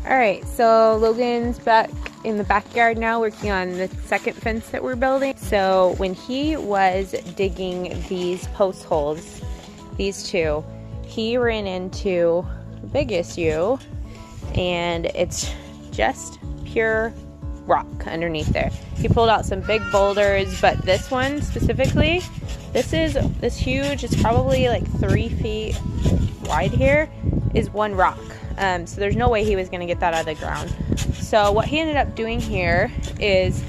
All right, so Logan's back in the backyard now working on the second fence that we're building. So when he was digging these post holes, these two, he ran into the big issue, and it's just pure rock underneath there. He pulled out some big boulders, but this one specifically, this huge, it's probably like 3 feet wide here, is one rock. So there's no way he was going to get that out of the ground. So what he ended up doing here is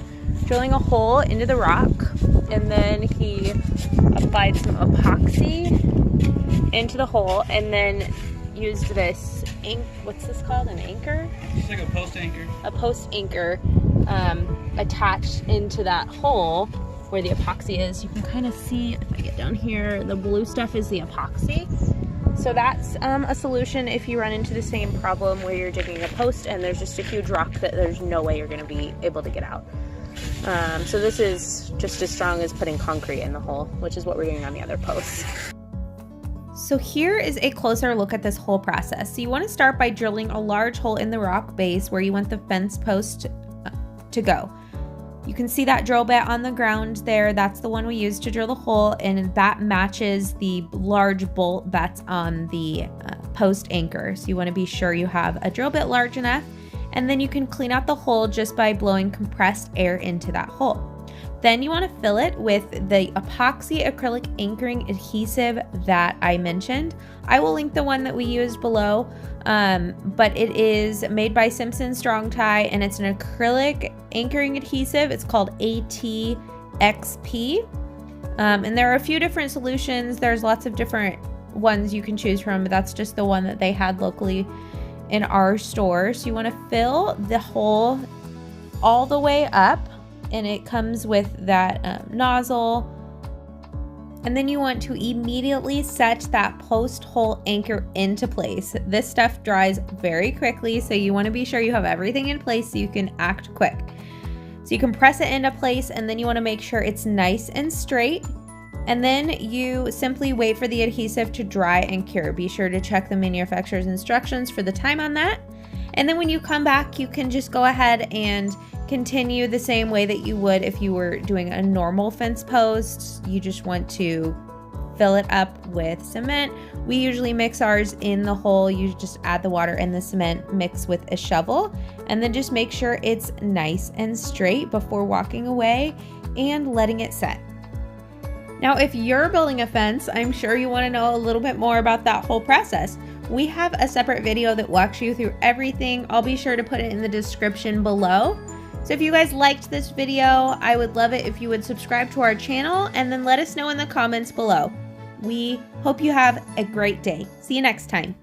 drilling a hole into the rock, and then he applied some epoxy into the hole, and then used this what's this called, an anchor? It's like a post anchor. A post anchor attached into that hole where the epoxy is. You can kind of see, if I get down here, the blue stuff is the epoxy. So that's a solution if you run into the same problem where you're digging a post and there's just a huge rock that there's no way you're going to be able to get out. So this is just as strong as putting concrete in the hole, which is what we're doing on the other posts. So here is a closer look at this whole process. So you want to start by drilling a large hole in the rock base where you want the fence post to go. You can see that drill bit on the ground there. That's the one we used to drill the hole, and that matches the large bolt that's on the post anchor. So you want to be sure you have a drill bit large enough, and then you can clean out the hole just by blowing compressed air into that hole. Then you want to fill it with the epoxy acrylic anchoring adhesive that I mentioned. I will link the one that we used below, but it is made by Simpson Strong Tie, and it's an acrylic anchoring adhesive. It's called ATXP. And there are a few different solutions. There's lots of different ones you can choose from, but that's just the one that they had locally in our store. So you want to fill the hole all the way up, and it comes with that nozzle. And then you want to immediately set that post hole anchor into place. This stuff dries very quickly, so you want to be sure you have everything in place so you can act quick. So you can press it into place, and then you want to make sure it's nice and straight. And then you simply wait for the adhesive to dry and cure. Be sure to check the manufacturer's instructions for the time on that. And then when you come back, you can just go ahead and continue the same way that you would if you were doing a normal fence post. You just want to fill it up with cement. We usually mix ours in the hole. You just add the water and the cement, mix with a shovel, and then just make sure it's nice and straight before walking away and letting it set. Now, if you're building a fence, I'm sure you want to know a little bit more about that whole process. We have a separate video that walks you through everything. I'll be sure to put it in the description below. So if you guys liked this video, I would love it if you would subscribe to our channel and then let us know in the comments below. We hope you have a great day. See you next time.